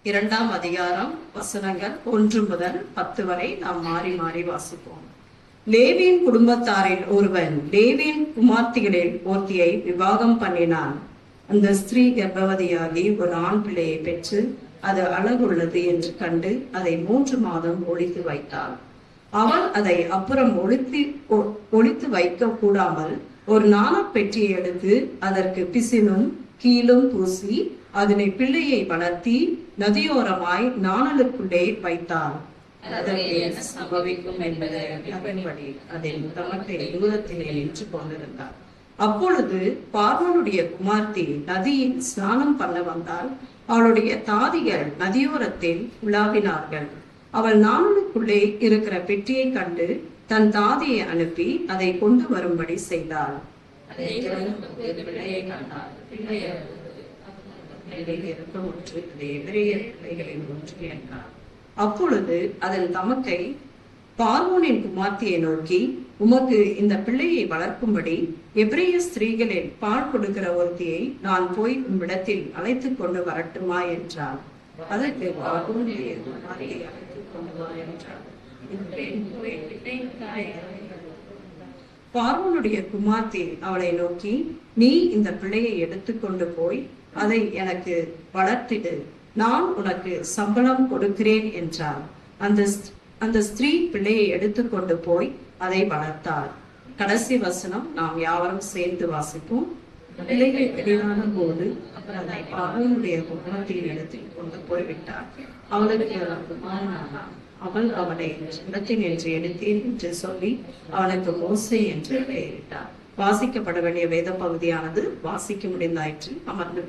2ஆம் அதிகாரம் வசனங்கள் 1 முதல் 10 வரை நாம் மாறி மாறி வாசிப்போம். லேவியின் குடும்பத்தாரில் ஒருவன் லேவியின் குமார்த்திகளில் ஒருத்தியை விவாகம் பண்ணினான். அந்த ஸ்திரீ கர்ப்பவதியாகி ஒரு ஆண் பிள்ளையை பெற்று அது அழகுள்ளது என்று கண்டு அதை 3 மாதம் ஒளித்து வைத்தாள். அவள் அதை அப்புறம் ஒளித்து வைக்க கூடாமல் ஒரு நாணப் பெட்டியை எடுத்து அதற்கு பிசினும் கீழும் பூசி அதனை பிள்ளையை வளர்த்தி நதியோரமாய் நாணலுக்குள்ளே வைத்தாள். அதற்கு என்ன சம்பவிக்கும் என்பதை அறிந்தபடி அதில் தமக்கை தூரத்திலே நின்று கொண்டிருந்தார். அப்பொழுது பார்வோனுடைய குமார்த்தி நதியில் ஸ்நானம் பண்ண வந்தால் அவளுடைய தாதிகள் நதியோரத்தில் உலாவினார்கள். அவள் நாணலுக்குள்ளே இருக்கிற பெட்டியை கண்டு தன் தாதியை அனுப்பி அதை கொண்டு வரும்படி செய்தாள். அப்பொழுது அதன் தமக்கை பார்வோனின் குமார்த்தியை நோக்கி, உமக்கு இந்த பிள்ளையை வளர்க்கும்படி எபிரேய ஸ்திரீகளில் பால் கொடுக்கிற ஒருத்தியை நான் போய் உம்மிடத்தில் அழைத்துக் கொண்டு வரட்டுமா என்றாள். அதற்கு பார்வோனுடைய குமார்த்தியை அழைத்துக் கொண்டு வா என்றாள். பார்வோனுடைய குமார்த்தி அவளை நோக்கி, நீ இந்த பிள்ளையை எடுத்துக்கொண்டு போய் அதை எனக்கு வளர்த்திடு, நான் உனக்கு சம்பளம் கொடுக்கிறேன் என்றாள். அந்த ஸ்திரீ பிள்ளையை எடுத்துக்கொண்டு போய் அதை வளர்த்தாள். கடைசி வசனம் நாம் யாவரும் சேர்ந்து வாசிப்போம். பிள்ளைகள் பெரிதான போது அவர் அதை பார்வோனுடைய குமார்த்தியின் இடத்தில் கொண்டு போய்விட்டார். அவளுக்கு குமாரனானான். அவள் அவனை இடத்தில் என்று எடுத்தேன் என்று சொல்லி அவனுக்கு மோசே என்று பெயரிட்டார். வாசிக்கப்பட வேண்டிய வேத பகுதியானது வாசிக்க முடிந்தாயிற்று. அமர்ந்து